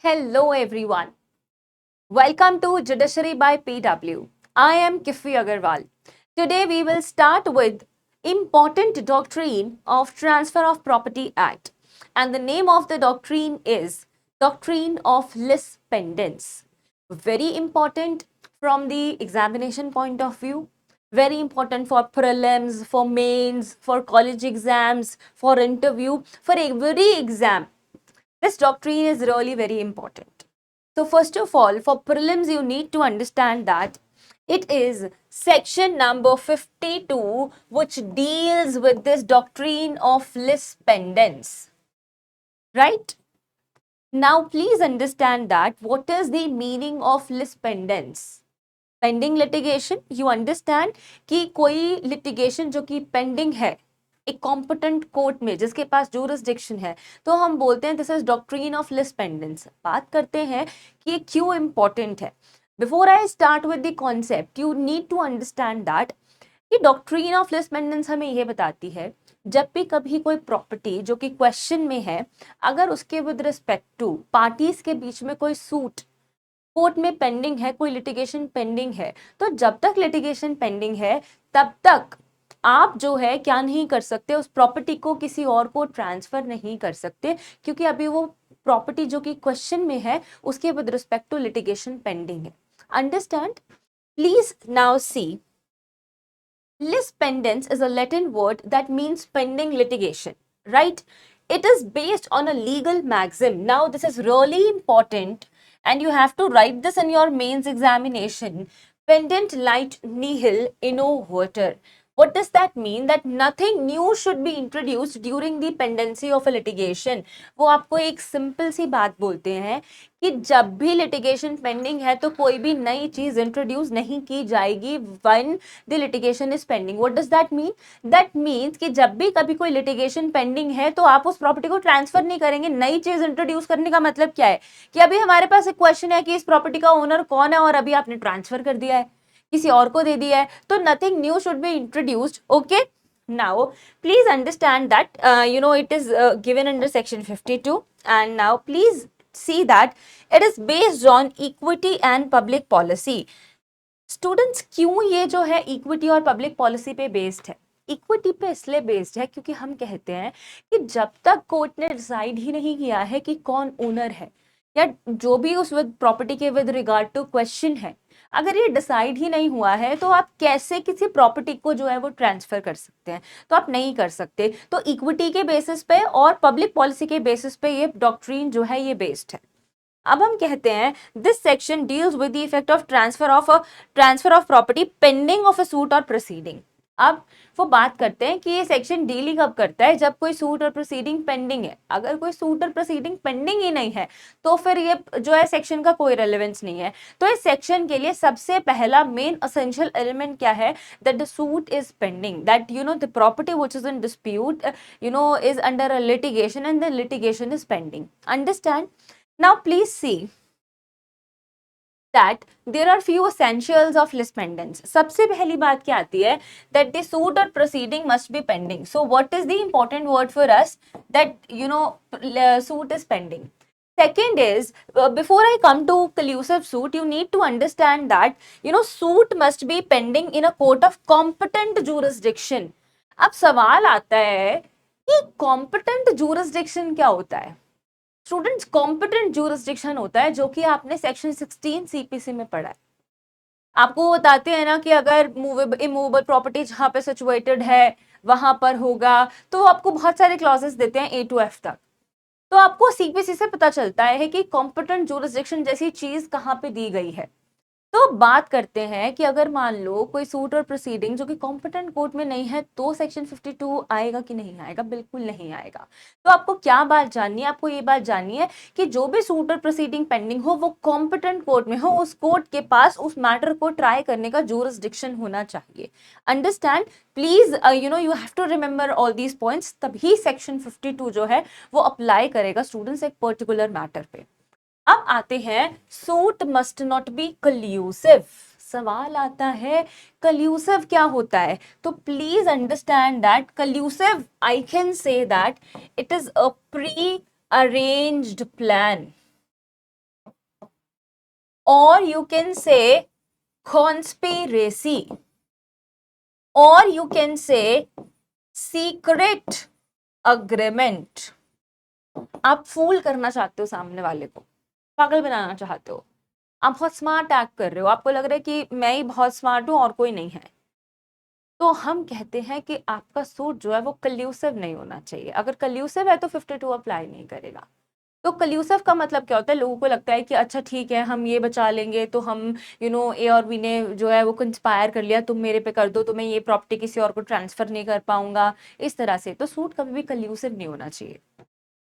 Hello everyone. Welcome to Judiciary by PW. I am Kifi Agarwal. Today we will start with important doctrine of Transfer of Property Act, and the name of the doctrine is Doctrine of Lis Pendens. Very important from the examination point of view, very important for prelims, for mains, for college exams, for interview, for every exam. This doctrine is really very important. So first of all, for prelims, you need to understand that it is section number 52 which deals with this doctrine of lis pendens, right? Now, please understand that what is the meaning of lis pendens? Pending litigation, you understand कि कोई litigation जो कि pending है एक competent court में जिसके पास जूरिसडिक्शन है, तो हम बोलते हैं this is doctrine of lis pendens. बात करते हैं कि ये क्यों इंपॉर्टेंट है। Before I start with the concept, you need to understand that कि डॉक्ट्रीन ऑफ लिस पेंडेंस हमें यह बताती है जब भी कभी कोई प्रॉपर्टी जो कि क्वेश्चन में है, अगर उसके विद रिस्पेक्ट टू पार्टीज के बीच में कोई सूट कोर्ट में पेंडिंग है, कोई लिटिगेशन पेंडिंग है, तो जब तक लिटिगेशन पेंडिंग है तब तक आप जो है क्या नहीं कर सकते, उस प्रॉपर्टी को किसी और को ट्रांसफर नहीं कर सकते, क्योंकि अभी वो प्रॉपर्टी जो कि क्वेश्चन में है उसके with respect to litigation pending है। Understand? Please now see, lis pendens is a Latin word that means pending litigation, right? It is based on a legal maxim. Now, this is really important, and you have to write this in your mains examination. Pendent lit nihil innovator. What does that mean? That nothing new should be introduced during the pendency of a litigation. वो आपको एक simple सी बात बोलते हैं कि जब भी litigation pending है तो कोई भी नई चीज इंट्रोड्यूस नहीं की जाएगी when the litigation is pending. What does that mean? That means कि जब भी कभी कोई लिटिगेशन पेंडिंग है तो आप उस प्रॉपर्टी को ट्रांसफर नहीं करेंगे। नई चीज इंट्रोड्यूस करने का मतलब क्या है कि अभी हमारे पास एक क्वेश्चन है कि इस प्रॉपर्टी का ओनर कौन है और अभी आपने ट्रांसफर कर दिया है, किसी और को दे दिया है, तो nothing new should be introduced. Okay, now please understand that it is given under section 52, and now please see that it is based on equity and public policy. Students, क्यों ये जो है इक्विटी और पब्लिक पॉलिसी पे based है? Equity पे इसलिए based है क्योंकि हम कहते हैं कि जब तक कोर्ट ने डिसाइड ही नहीं किया है कि कौन ओनर है या जो भी उस प्रॉपर्टी के विद रिगार्ड टू क्वेश्चन है, अगर ये डिसाइड ही नहीं हुआ है तो आप कैसे किसी प्रॉपर्टी को जो है वो ट्रांसफर कर सकते हैं? तो आप नहीं कर सकते। तो इक्विटी के बेसिस पे और पब्लिक पॉलिसी के बेसिस पे ये डॉक्ट्रीन जो है ये बेस्ड है। अब हम कहते हैं this section deals with the effect of transfer of property pending of a suit और प्रोसीडिंग। अब वो बात करते हैं कि ये सेक्शन डील ही कब करता है? जब कोई सूट और प्रोसीडिंग पेंडिंग है। अगर कोई सूट और प्रोसीडिंग पेंडिंग ही नहीं है तो फिर ये जो है सेक्शन का कोई रेलेवेंस नहीं है। तो इस सेक्शन के लिए सबसे पहला मेन असेंशियल एलिमेंट क्या है? That the suit is pending, that the property which is in dispute is under a litigation and the litigation is pending. Understand? Now please see that there are few essentials of lis pendens. सबसे पहली बात क्या आती है? That the suit or proceeding must be pending. So what is the important word for us? That suit is pending. Second is, before I come to collusive suit, you need to understand that suit must be pending in a court of competent jurisdiction. अब सवाल आता है कि competent jurisdiction क्या होता है? Students, competent jurisdiction होता है जो कि आपने सेक्शन 16 सीपीसी में पढ़ा है। आपको बताते हैं ना कि अगर इमूवेबल प्रॉपर्टी जहां पे सिचुएटेड है वहां पर होगा, तो आपको बहुत सारे क्लॉजेस देते हैं A to F तक। तो आपको सीपीसी से पता चलता है कि कॉम्पिटेंट ज्यूरिसडिक्शन जैसी चीज कहां पे दी गई है। तो बात करते हैं कि अगर मान लो कोई सूट और प्रोसीडिंग जो कि कॉम्पिटेंट कोर्ट में नहीं है तो सेक्शन 52 आएगा कि नहीं आएगा? बिल्कुल नहीं आएगा। तो आपको क्या बात जाननी है? आपको ये बात जाननी है कि जो भी सूट और प्रोसीडिंग पेंडिंग हो वो कॉम्पिटेंट कोर्ट में हो, उस कोर्ट के पास उस मैटर को ट्राई करने का ज्यूरिसडिक्शन होना चाहिए। Understand? Please you have to remember all these points, तभी सेक्शन 52 जो है वो अप्लाई करेगा स्टूडेंट्स एक पर्टिकुलर मैटर पे। अब आते हैं suit must not be collusive. सवाल आता है कल्यूसिव क्या होता है? तो please understand that collusive, I can say that it is a pre arranged plan. or you can say conspiracy, or you can say secret agreement. आप फूल करना चाहते हो सामने वाले को, पागल बनाना चाहते हो, आप बहुत स्मार्ट एक्ट कर रहे हो, आपको लग रहा है कि मैं ही बहुत स्मार्ट हूं और कोई नहीं है, तो हम कहते हैं कि आपका सूट जो है वो कल्यूसिव नहीं होना चाहिए। अगर कल्यूसिव है तो 52 अप्लाई नहीं करेगा। तो कल्यूसिव का मतलब क्या होता है, लोगों को लगता है कि अच्छा ठीक है हम ये बचा लेंगे, तो हम ए और बी ने जो है वो कंस्पायर कर लिया, तुम मेरे पे कर दो तो मैं ये प्रॉपर्टी किसी और को ट्रांसफर नहीं कर पाऊंगा, इस तरह से। तो सूट कभी भी कल्यूसिव नहीं होना चाहिए।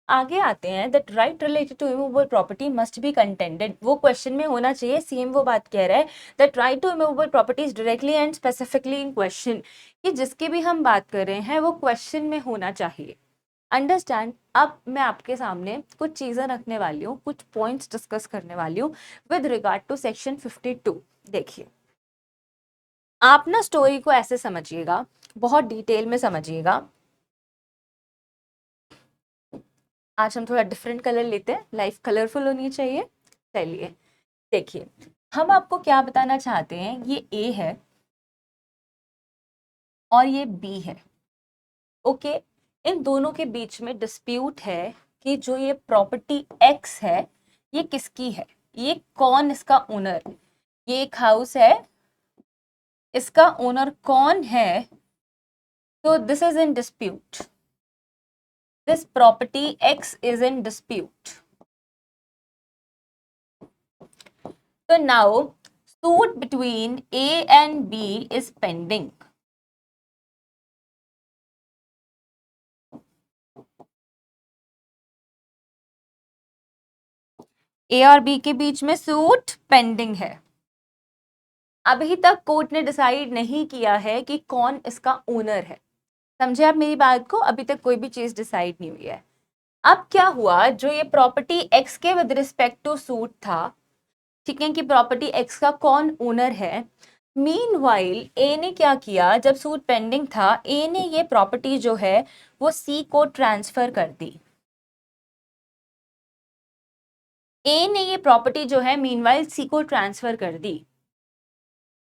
आगे आते हैं, that right related to immovable property must be contended, वो क्वेश्चन में होना चाहिए। सेम वो बात कह रहा है, that right to immovable properties directly and specifically in question, कि जिसकी भी हम बात कर रहे हैं वो क्वेश्चन में होना चाहिए। अंडरस्टैंड। अब मैं आपके सामने कुछ चीजें रखने वाली हूँ, कुछ पॉइंट्स डिस्कस करने वाली हूँ विद रिगार्ड टू सेक्शन 52। देखिए, आप ना स्टोरी को ऐसे समझिएगा, बहुत डिटेल में समझिएगा। आज हम थोड़ा डिफरेंट कलर लेते हैं, लाइफ कलरफुल होनी चाहिए। चलिए देखिए, हम आपको क्या बताना चाहते हैं, ये ए है और ये बी है, ओके। इन दोनों के बीच में डिस्प्यूट है कि जो ये प्रॉपर्टी एक्स है ये किसकी है, ये कौन इसका ओनर, ये एक हाउस है, इसका ओनर कौन है, तो this is in dispute, this property X is in dispute. तो now suit between A and B is pending. A और बी के बीच में सूट पेंडिंग है। अभी तक कोर्ट ने डिसाइड नहीं किया है कि कौन इसका ओनर है। समझे आप मेरी बात को, अभी तक कोई भी चीज डिसाइड नहीं हुई है। अब क्या हुआ, जो ये प्रॉपर्टी एक्स के विद रिस्पेक्ट टू सूट था, ठीक है, कि प्रॉपर्टी एक्स का कौन ओनर है। मीनवाइल ए ने क्या किया, जब सूट पेंडिंग था, ए ने ये प्रॉपर्टी जो है वो सी को ट्रांसफर कर दी। ए ने ये प्रॉपर्टी जो है मीनवाइल सी को ट्रांसफर कर दी।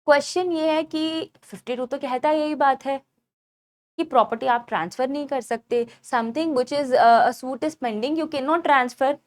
क्वेश्चन ये है कि 52 तो कहता है यही बात है कि प्रॉपर्टी आप ट्रांसफर नहीं कर सकते, something which is a suit is pending you can not transfer.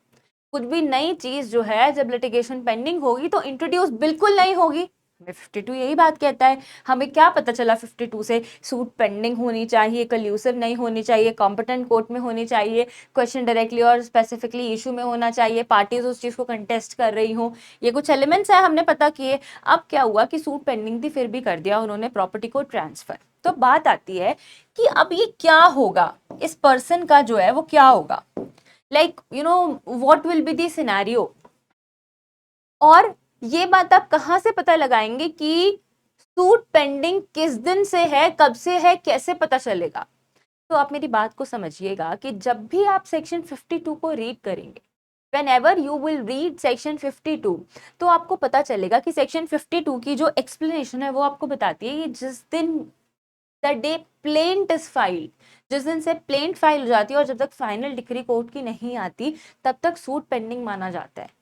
कुछ भी नई चीज जो है जब लिटिगेशन पेंडिंग होगी तो इंट्रोड्यूस बिल्कुल नहीं होगी। 52 यही बात कहता है। हमें क्या पता चला 52 से, सूट पेंडिंग होनी चाहिए, कल्यूसिव नहीं होनी चाहिए, कॉम्पिटेंट कोर्ट में होनी चाहिए, क्वेश्चन डायरेक्टली और स्पेसिफिकली इशू में होना चाहिए, पार्टीज उस चीज को कंटेस्ट कर रही हो, ये कुछ एलिमेंट्स है हमने पता किए। अब क्या हुआ कि सूट पेंडिंग थी फिर भी कर दिया उन्होंने प्रॉपर्टी को ट्रांसफर। तो बात आती है कि अब ये क्या होगा, इस पर्सन का जो है वो क्या होगा, like what will be the scenario. और ये बात आप कहां से पता लगाएंगे कि सूट पेंडिंग किस दिन से है, कब से है, कैसे पता चलेगा। तो आप मेरी बात को समझिएगा कि जब भी आप सेक्शन 52 को रीड करेंगे, whenever you will read section 52, तो आपको पता चलेगा कि सेक्शन 52 की जो एक्सप्लेनेशन है वो आपको बताती है कि जिस दिन the day plaint is filed, जिस दिन से प्लेंट फाइल हो जाती है और जब तक फाइनल डिक्री कोर्ट की नहीं आती तब तक सूट पेंडिंग माना जाता है।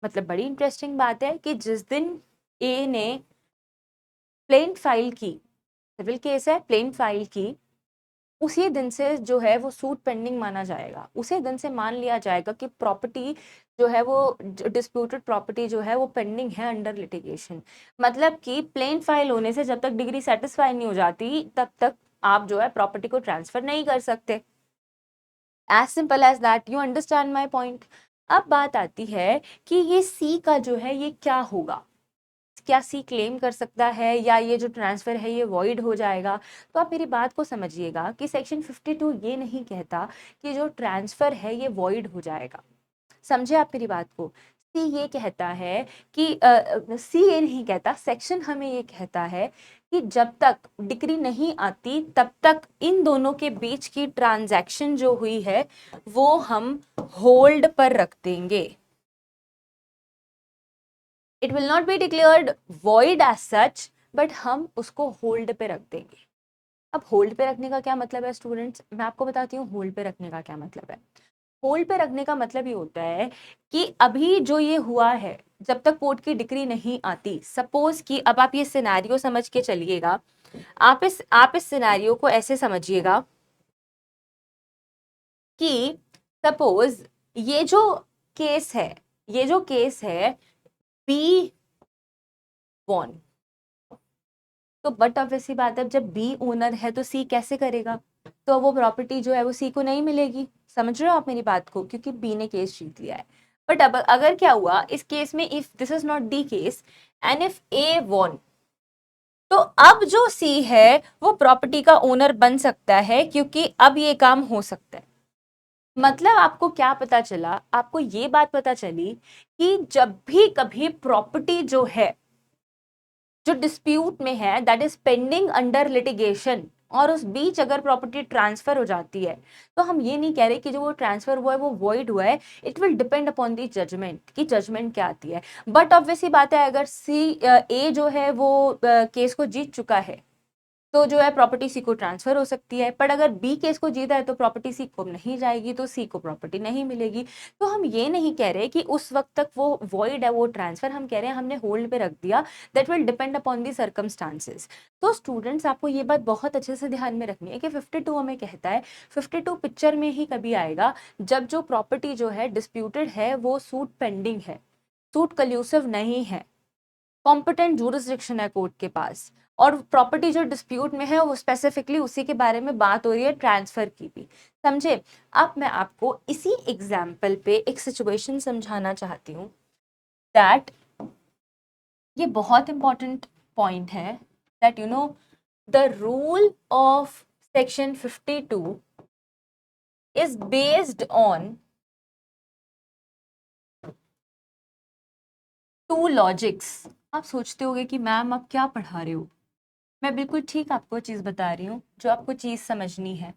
मतलब बड़ी इंटरेस्टिंग बात है कि जिस दिन ए ने प्लेंट फाइल की, सिविल केस है, प्लेंट फाइल की, उसी दिन से जो है वो सूट पेंडिंग माना जाएगा। उसी दिन से मान लिया जाएगा कि प्रॉपर्टी जो है वो डिस्प्यूटेड प्रॉपर्टी जो है वो पेंडिंग है अंडर लिटिगेशन। मतलब कि प्लेन फाइल होने से जब तक डिग्री सेटिस्फाई नहीं हो जाती तब तक आप जो है प्रॉपर्टी को ट्रांसफर नहीं कर सकते। As simple as that, you understand my point. अब बात आती है कि ये सी का जो है ये क्या होगा, क्या सी क्लेम कर सकता है या ये जो ट्रांसफर है ये वॉइड हो जाएगा। तो आप मेरी बात को समझिएगा कि सेक्शन 52 ये नहीं कहता कि जो ट्रांसफर है ये वॉइड हो जाएगा। समझे आप मेरी बात को। सी ये कहता है कि सी ये नहीं कहता, सेक्शन हमें ये कहता है कि जब तक डिक्री नहीं आती तब तक इन दोनों के बीच की ट्रांजैक्शन जो हुई है वो हम होल्ड पर रख देंगे। It will not be declared void as such, but हम उसको होल्ड पे रख देंगे। अब होल्ड पे रखने का क्या मतलब है स्टूडेंट्स, मैं आपको बताती हूँ होल्ड पे रखने का क्या मतलब है। होल्ड पे रखने का मतलब ये होता है कि अभी जो ये हुआ है जब तक कोर्ट की डिक्री नहीं आती, सपोज कि अब आप ये सिनेरियो समझ के चलिएगा, आप इस सिनेरियो को ऐसे समझिएगा कि सपोज ये जो केस है बी वॉन, तो बट ऑब्वियस सी बात है जब बी ओनर है तो सी कैसे करेगा, तो वो प्रॉपर्टी जो है वो सी को नहीं मिलेगी। समझ रहे हो आप मेरी बात को, क्योंकि बी ने केस जीत लिया है। बट अब अगर क्या हुआ इस केस में, if this is not the case and if a won, तो अब जो सी है वो प्रॉपर्टी का ओनर बन सकता है, क्योंकि अब ये काम हो सकता है। मतलब आपको क्या पता चला, आपको ये बात पता चली कि जब भी कभी प्रॉपर्टी जो है जो डिस्प्यूट में है, that is pending under litigation, और उस बीच अगर प्रॉपर्टी ट्रांसफर हो जाती है, तो हम ये नहीं कह रहे कि जो वो ट्रांसफर हुआ है वो वॉइड हुआ है। It will depend upon the judgment कि जजमेंट क्या आती है। बट ऑब्वियसली बात है, अगर ए जो है वो केस को जीत चुका है तो जो है प्रॉपर्टी सी को ट्रांसफर हो सकती है। पर अगर बी केस को जीता है तो प्रॉपर्टी सी को नहीं जाएगी, तो सी को प्रॉपर्टी नहीं मिलेगी। तो हम ये नहीं कह रहे कि उस वक्त तक वो वॉइड है वो ट्रांसफर, हम कह रहे हैं हमने होल्ड पे रख दिया। That will depend upon the circumstances. तो स्टूडेंट्स आपको ये बात बहुत अच्छे से ध्यान में रखनी है कि 52 हमें कहता है, 52 पिक्चर में ही कभी आएगा जब जो प्रॉपर्टी जो है डिस्प्यूटेड है वो सूट पेंडिंग है, सूट कल्यूसिव नहीं है, कॉम्पिटेंट जूरिसडिक्शन है कोर्ट के पास, और प्रॉपर्टी जो डिस्प्यूट में है वो स्पेसिफिकली उसी के बारे में बात हो रही है, ट्रांसफर की भी। समझे? अब मैं आपको इसी एग्जाम्पल पे एक सिचुएशन समझाना चाहती हूँ दैट ये बहुत इंपॉर्टेंट पॉइंट है, that you know the rule of section 52 is based on two logics. आप सोचते होगे कि मैम आप क्या पढ़ा रहे हो, मैं बिल्कुल ठीक आपको चीज बता रही हूँ जो आपको चीज समझनी है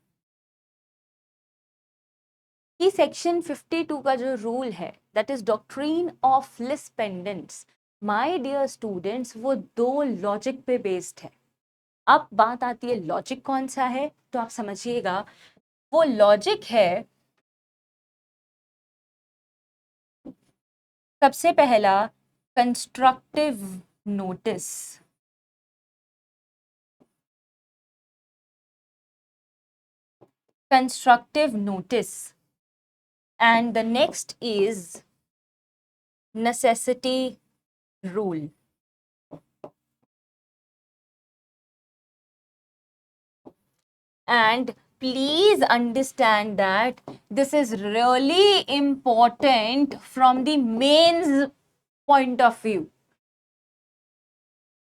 कि सेक्शन 52 का जो रूल है that is doctrine of lis pendens, my dear students, वो दो लॉजिक पे बेस्ड है। अब बात आती है लॉजिक कौन सा है, तो आप समझिएगा वो लॉजिक है, सबसे पहला constructive notice. Constructive notice and the next is necessity rule. And please understand that this is really important from the mains point of view.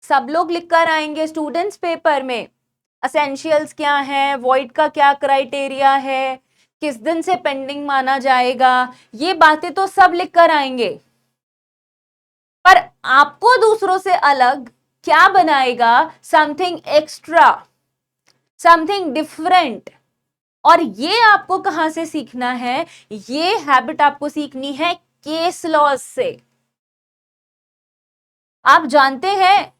सब लोग लिख कर आएंगे स्टूडेंट्स पेपर में, असेंशियल्स क्या है, वॉइड का क्या क्राइटेरिया है, किस दिन से पेंडिंग माना जाएगा, ये बातें तो सब लिख कर आएंगे। पर आपको दूसरों से अलग क्या बनाएगा, समथिंग एक्स्ट्रा, समथिंग डिफरेंट। और ये आपको कहां से सीखना है, ये हैबिट आपको सीखनी है केस लॉज से। आप जानते हैं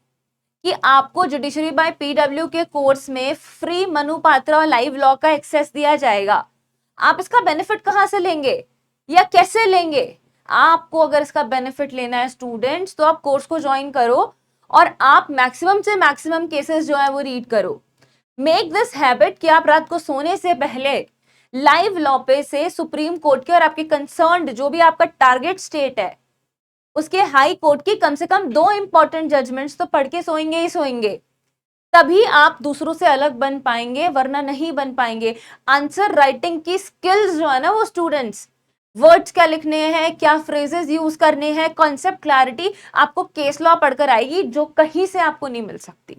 कि आपको जुडिशरी बाय पीडब्ल्यू के कोर्स में फ्री मनु पात्रा और लाइव लॉ का एक्सेस दिया जाएगा। आप इसका बेनिफिट कहां से लेंगे या कैसे लेंगे? आपको अगर इसका बेनिफिट लेना है स्टूडेंट्स, तो आप कोर्स को ज्वाइन करो और आप मैक्सिमम से मैक्सिमम केसेस जो है वो रीड करो। मेक दिस हैबिट कि आप रात को सोने से पहले लाइव लॉ पे से सुप्रीम कोर्ट के और आपके कंसर्न्ड जो भी आपका टारगेट स्टेट है उसके हाई कोर्ट की कम से कम 2 इंपॉर्टेंट जजमेंट्स तो पढ़ के सोएंगे ही सोएंगे। तभी आप दूसरों से अलग बन पाएंगे, वरना नहीं बन पाएंगे। आंसर राइटिंग की स्किल्स जो है ना वो स्टूडेंट्स, वर्ड्स क्या लिखने हैं, क्या फ्रेजेस यूज करने हैं, कॉन्सेप्ट क्लैरिटी आपको केस लॉ पढ़कर आएगी, जो कहीं से आपको नहीं मिल सकती।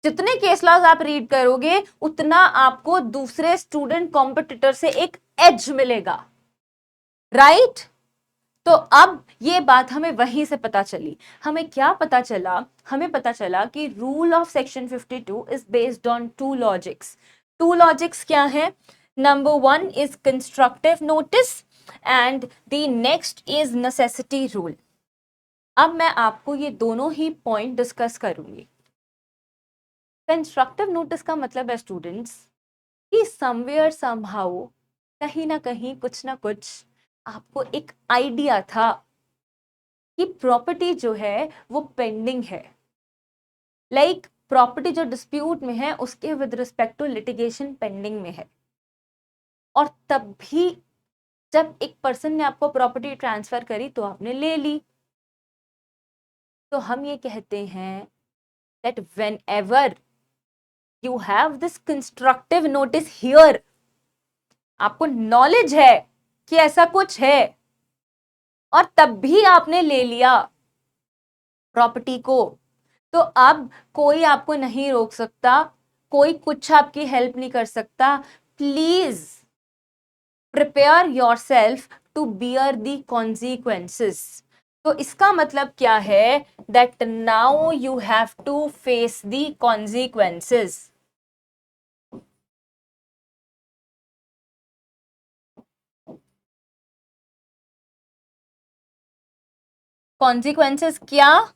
जितने केस लॉज आप रीड करोगे उतना आपको दूसरे स्टूडेंट कॉम्पिटिटर से एक एज मिलेगा, राइट? तो अब ये बात हमें वहीं से पता चली। हमें क्या पता चला? हमें पता चला कि rule of section 52 is based on two logics. Two logics क्या है? Number 1 is constructive notice and the next is necessity rule. अब मैं आपको ये दोनों ही पॉइंट डिस्कस करूंगी। कंस्ट्रक्टिव नोटिस का मतलब है स्टूडेंट्स कि समवेयर समहाउ, कहीं ना कहीं कुछ ना कुछ आपको एक आइडिया था कि प्रॉपर्टी जो है वो पेंडिंग है, लाइक प्रॉपर्टी जो डिस्प्यूट में है उसके with respect to litigation pending में है, और तब भी जब एक पर्सन ने आपको प्रॉपर्टी ट्रांसफर करी तो आपने ले ली। तो हम ये कहते हैं that when ever you have this constructive notice here, आपको नॉलेज है कि ऐसा कुछ है और तब भी आपने ले लिया प्रॉपर्टी को, तो अब कोई आपको नहीं रोक सकता, कोई कुछ आपकी हेल्प नहीं कर सकता। Please prepare yourself to bear the consequences. तो इसका मतलब क्या है, that now you have to face the consequences. Consequences क्या,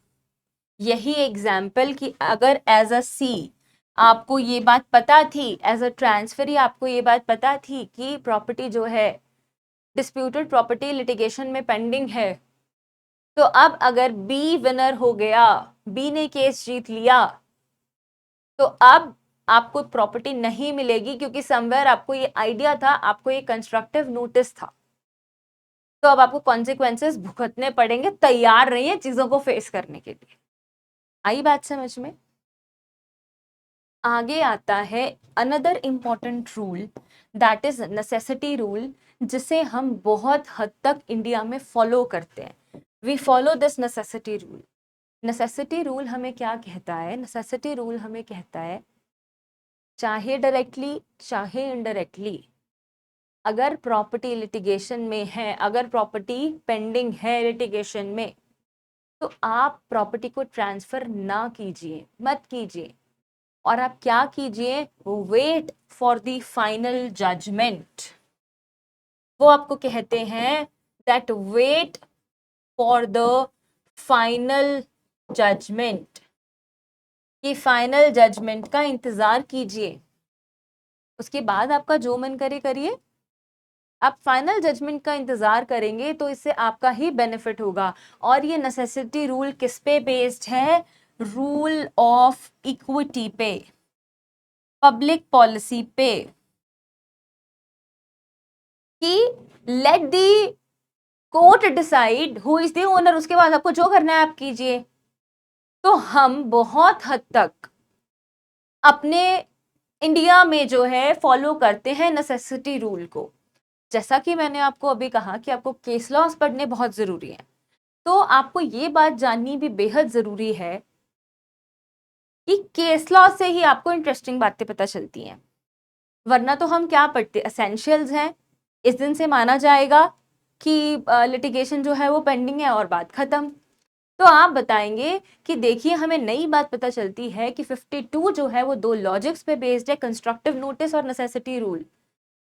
यही एग्जाम्पल कि अगर एज अ सी आपको ये बात पता थी, एज अ ट्रांसफरी आपको ये बात पता थी कि प्रॉपर्टी जो है डिस्प्यूटेड प्रॉपर्टी लिटिगेशन में पेंडिंग है, तो अब अगर बी विनर हो गया, बी ने केस जीत लिया, तो अब आपको प्रॉपर्टी नहीं मिलेगी, क्योंकि समवेयर आपको ये आइडिया था, आपको ये कंस्ट्रक्टिव नोटिस था। तो अब आपको कॉन्सिक्वेंसेस भुगतने पड़ेंगे, तैयार रहिए चीजों को फेस करने के लिए। आई बात समझ में? आगे आता है another important rule, that is necessity rule, जिसे हम बहुत हद तक इंडिया में फॉलो करते हैं। We follow this necessity rule. Necessity rule हमें क्या कहता है? नेसेसिटी रूल हमें कहता है चाहे डायरेक्टली चाहे इनडायरेक्टली, अगर प्रॉपर्टी लिटिगेशन में है, अगर प्रॉपर्टी पेंडिंग है लिटिगेशन में, तो आप प्रॉपर्टी को ट्रांसफर ना कीजिए, मत कीजिए, और आप क्या कीजिए, wait for the final judgment. वो आपको कहते हैं that wait for the final judgment, कि फाइनल जजमेंट का इंतजार कीजिए, उसके बाद आपका जो मन करे करिए। आप फाइनल जजमेंट का इंतजार करेंगे तो इससे आपका ही बेनिफिट होगा। और ये नेसेसिटी रूल किस पे बेस्ड है? रूल ऑफ इक्विटी पे, पब्लिक पॉलिसी पे, कि let the court decide who is the owner, उसके बाद आपको जो करना है आप कीजिए। तो हम बहुत हद तक अपने इंडिया में जो है फॉलो करते हैं नेसेसिटी रूल को। जैसा कि मैंने आपको अभी कहा कि आपको केस लॉस पढ़ने बहुत जरूरी है, तो आपको ये बात जाननी भी बेहद जरूरी है कि केस लॉ से ही आपको इंटरेस्टिंग बातें पता चलती हैं। वरना तो हम क्या पढ़ते, एसेंशियल्स हैं, इस दिन से माना जाएगा कि लिटिगेशन जो है वो पेंडिंग है और बात खत्म। तो आप बताएंगे कि देखिए हमें नई बात पता चलती है कि 52 जो है वो दो लॉजिक्स पे बेस्ड है, कंस्ट्रक्टिव नोटिस और नेसेसिटी रूल,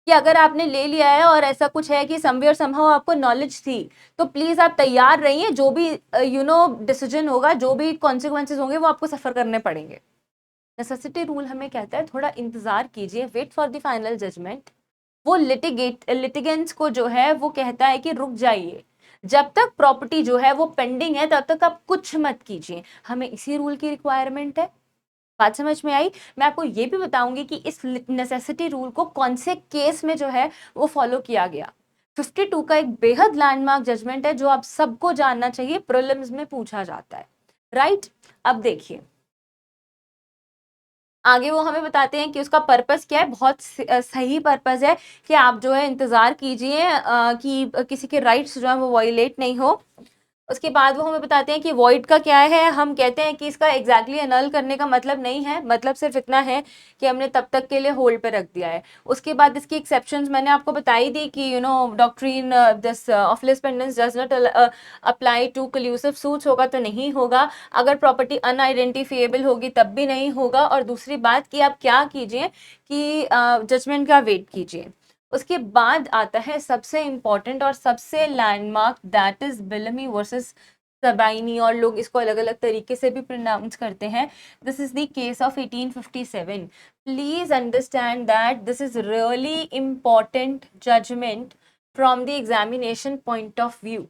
कि अगर आपने ले लिया है और ऐसा कुछ है कि समवेयर समहाउ आपको नॉलेज थी, तो प्लीज आप तैयार रहिए, जो भी डिसीजन होगा, जो भी कॉन्सिक्वेंसेज होंगे वो आपको सफर करने पड़ेंगे। नेसेसिटी रूल हमें कहता है थोड़ा इंतजार कीजिए, wait for the final judgment. वो लिटिगेंट्स को जो है वो कहता है कि रुक जाइए, जब तक प्रॉपर्टी जो है वो पेंडिंग है तब तक आप कुछ मत कीजिए। हमें इसी रूल की रिक्वायरमेंट है। बात समझ में आई? मैं आपको ये भी बताऊंगी कि इस नेसेसिटी रूल को कौन से केस में जो है वो फॉलो किया गया। 52 का एक बेहद लैंडमार्क जजमेंट है जो आप सबको जानना चाहिए, प्रीलिम्स में पूछा जाता है, राइट? अब देखिए आगे वो हमें बताते हैं कि उसका पर्पस क्या है। बहुत सही पर्पस है कि आप जो है इंतजार कीजिए कि किसी के राइट्स जो है वो वायलेट नहीं हो। उसके बाद वो हमें बताते हैं कि वॉइड का क्या है। हम कहते हैं कि इसका एग्जैक्टली अनल करने का मतलब नहीं है, मतलब सिर्फ इतना है कि हमने तब तक के लिए होल्ड पे रख दिया है। उसके बाद इसकी एक्सेप्शंस मैंने आपको बताई दी कि doctrine this of lis pendens does not apply to collusive suits, होगा तो नहीं होगा, अगर प्रॉपर्टी अनआइडेंटिफिएबल होगी तब भी नहीं होगा। और दूसरी बात कि आप क्या कीजिए कि जजमेंट का वेट कीजिए। उसके बाद आता है सबसे इंपॉर्टेंट और सबसे लैंडमार्क, दैट इज बिलमी वर्सेस सबाइनी, और लोग इसको अलग अलग तरीके से भी प्रोनाउंस करते हैं। This is the case of 1857। Please understand that this is really important judgment from the examination point of view.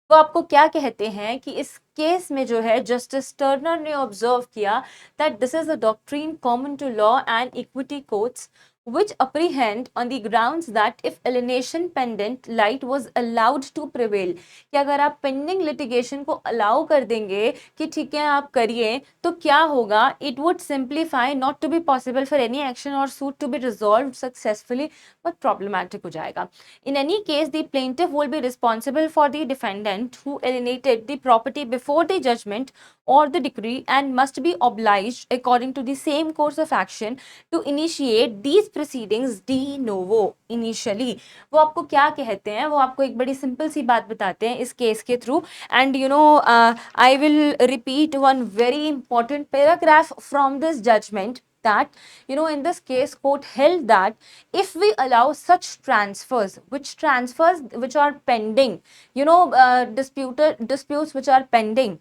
वो आपको क्या कहते हैं कि इस केस में जो है जस्टिस टर्नर ने ऑब्जर्व किया that this is a doctrine common to law and equity courts which apprehend on the grounds that if alienation pendent light was allowed to prevail, कि अगर आप पेंडिंग लिटिगेशन को allow कर देंगे कि ठीक है आप करिए, तो क्या होगा, it would simplify not to be possible for any action और suit to be resolve successfully, but problematic हो जाएगा. In any case, the plaintiff will be responsible for the defendant who alienated the property before the judgment or the decree and must be obliged according to the same course of action to initiate these proceedings de novo initially. वो आपको क्या कहते हैं, वो आपको एक बड़ी simple सी बात बताते हैं इस केस के through. And you know I will repeat one very important paragraph from this judgment that in this case court held that if we allow such transfers which are pending, disputes which are pending,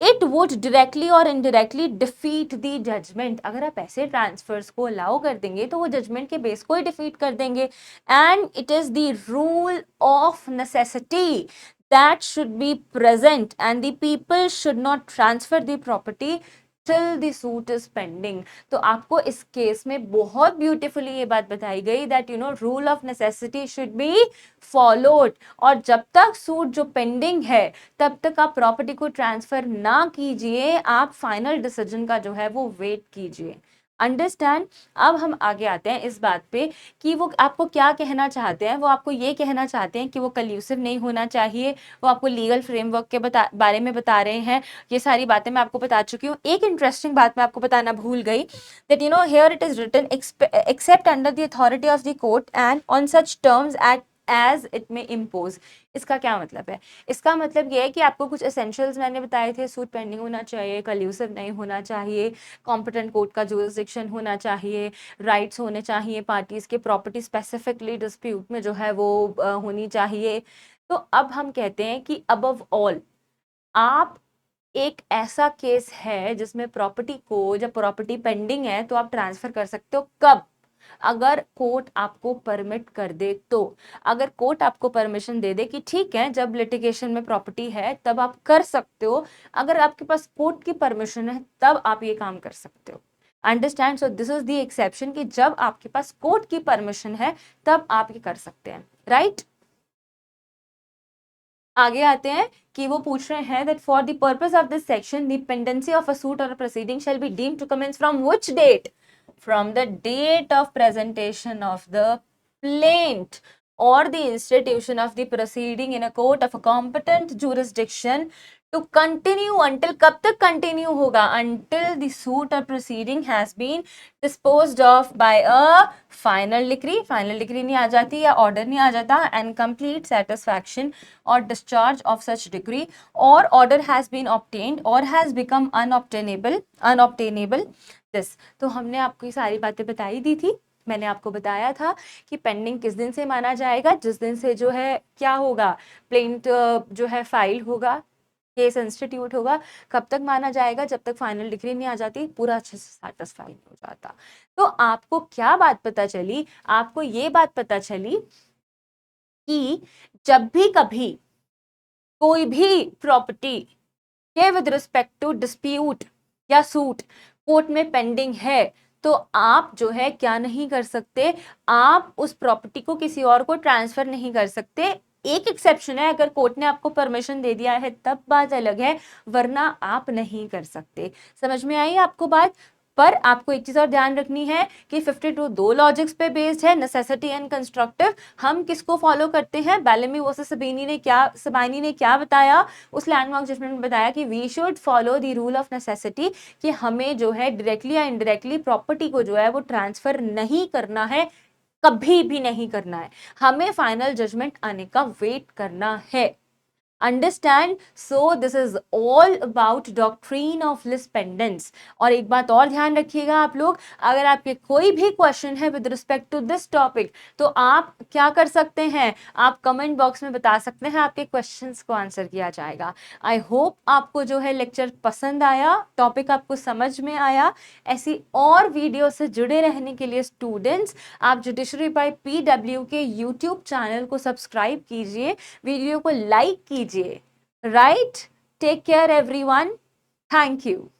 it would directly or indirectly defeat the judgment. अगर आप ऐसे transverse को allow कर देंगे तो वो judgement के base को ही डिफीट कर देंगे. And it is the rule of necessity that should be present and the people should not transfer the property till the suit is pending. तो आपको इस केस में बहुत ब्यूटीफुली ये बात बताई गई that rule of necessity should be followed, और जब तक सूट जो पेंडिंग है तब तक आप प्रॉपर्टी को ट्रांसफर ना कीजिए, आप फाइनल डिसीजन का जो है वो वेट कीजिए. अंडरस्टैंड. अब हम आगे आते हैं इस बात पे कि वो आपको क्या कहना चाहते हैं. वो आपको ये कहना चाहते हैं कि वो कल्यूसिव नहीं होना चाहिए. वो आपको लीगल फ्रेमवर्क के बारे में बता रहे हैं. ये सारी बातें मैं आपको बता चुकी हूँ. एक इंटरेस्टिंग बात मैं आपको बताना भूल गई that here it is written except under the authority of the court and on such terms as it may impose. इसका क्या मतलब है? इसका मतलब ये है कि आपको कुछ एसेंशियल्स मैंने बताए थे. सूट पेंडिंग होना चाहिए, कल्यूसिव नहीं होना चाहिए, कॉम्पिटेंट कोर्ट का जुरिसडिक्शन होना चाहिए, राइट्स होने चाहिए पार्टीज के, प्रॉपर्टी स्पेसिफिकली डिस्प्यूट में जो है वो होनी चाहिए. तो अब हम कहते हैं कि अबव ऑल आप एक ऐसा केस है जिसमें प्रॉपर्टी को, जब प्रॉपर्टी पेंडिंग है तो आप ट्रांसफर कर सकते हो. कब? अगर कोर्ट आपको परमिट कर दे तो. अगर कोर्ट आपको परमिशन दे दे कि ठीक है जब लिटिगेशन में प्रॉपर्टी है तब आप कर सकते हो, अगर आपके पास कोर्ट की परमिशन है तब आप ये काम कर सकते हो. Understand. So this is the exception कि जब आपके पास कोर्ट की परमिशन है तब आप ये कर सकते हैं. राइट. आगे आते हैं कि वो पूछ रहे हैं that for the purpose of this section the pendency of a suit or a proceeding shall be deemed to commence from which date? From the date of presentation of the plaint or the institution of the proceeding in a court of a competent jurisdiction to continue until, कब तक continue होगा? Until the suit or proceeding has been disposed of by a final decree. Final decree नहीं आ जाती या order नहीं आ जाता, and complete satisfaction or discharge of such decree or order has been obtained or has become unobtainable. This तो हमने आपको ये सारी बातें बताई दी थी. मैंने आपको बताया था कि पेंडिंग किस दिन से माना जाएगा? जिस दिन से जो है क्या होगा, प्लेंट जो है फाइल होगा, केस इंस्टीट्यूट होगा. कब तक माना जाएगा? जब तक फाइनल डिग्री नहीं आ जाती, पूरा अच्छे से सैटिस्फाई नहीं हो जाता. तो आपको क्या बात पता चली? आपको ये बात पता चली कि जब भी कभी कोई भी प्रॉपर्टी के विद रिस्पेक्ट टू डिस्प्यूट या सूट कोर्ट में पेंडिंग है तो आप जो है क्या नहीं कर सकते, आप उस प्रॉपर्टी को किसी और को ट्रांसफर नहीं कर सकते. एक एक्सेप्शन है, अगर कोर्ट ने आपको परमिशन दे दिया है तब बात अलग है, वरना आप नहीं कर सकते. समझ में आई आपको बात? पर आपको एक चीज और ध्यान रखनी है कि 52 दो लॉजिक्स पे बेस्ड है, नेसेसिटी एंड कंस्ट्रक्टिव. हम किसको फॉलो करते हैं? बेलेमी वर्सेस सबाइनी ने क्या बताया? उस लैंडमार्क जजमेंट में बताया कि we should follow the rule of necessity, कि हमें जो है डायरेक्टली या इनडायरेक्टली प्रॉपर्टी को जो है वो ट्रांसफर नहीं करना है, कभी भी नहीं करना है. हमें फाइनल जजमेंट आने का वेट करना है. Understand. So this is all about doctrine of lis pendens. और एक बात और ध्यान रखिएगा आप लोग, अगर आपके कोई भी क्वेश्चन है with respect to this topic तो आप क्या कर सकते हैं, आप कमेंट बॉक्स में बता सकते हैं, आपके क्वेश्चंस को आंसर किया जाएगा. आई होप आपको जो है लेक्चर पसंद आया, टॉपिक आपको समझ में आया. ऐसी और वीडियो से जुड़े रहने के लिए स्टूडेंट्स आप जुडिशरी बाय PW के यूट्यूब चैनल को सब्सक्राइब कीजिए, वीडियो को लाइक कीजिए right? Take care, everyone. Thank you.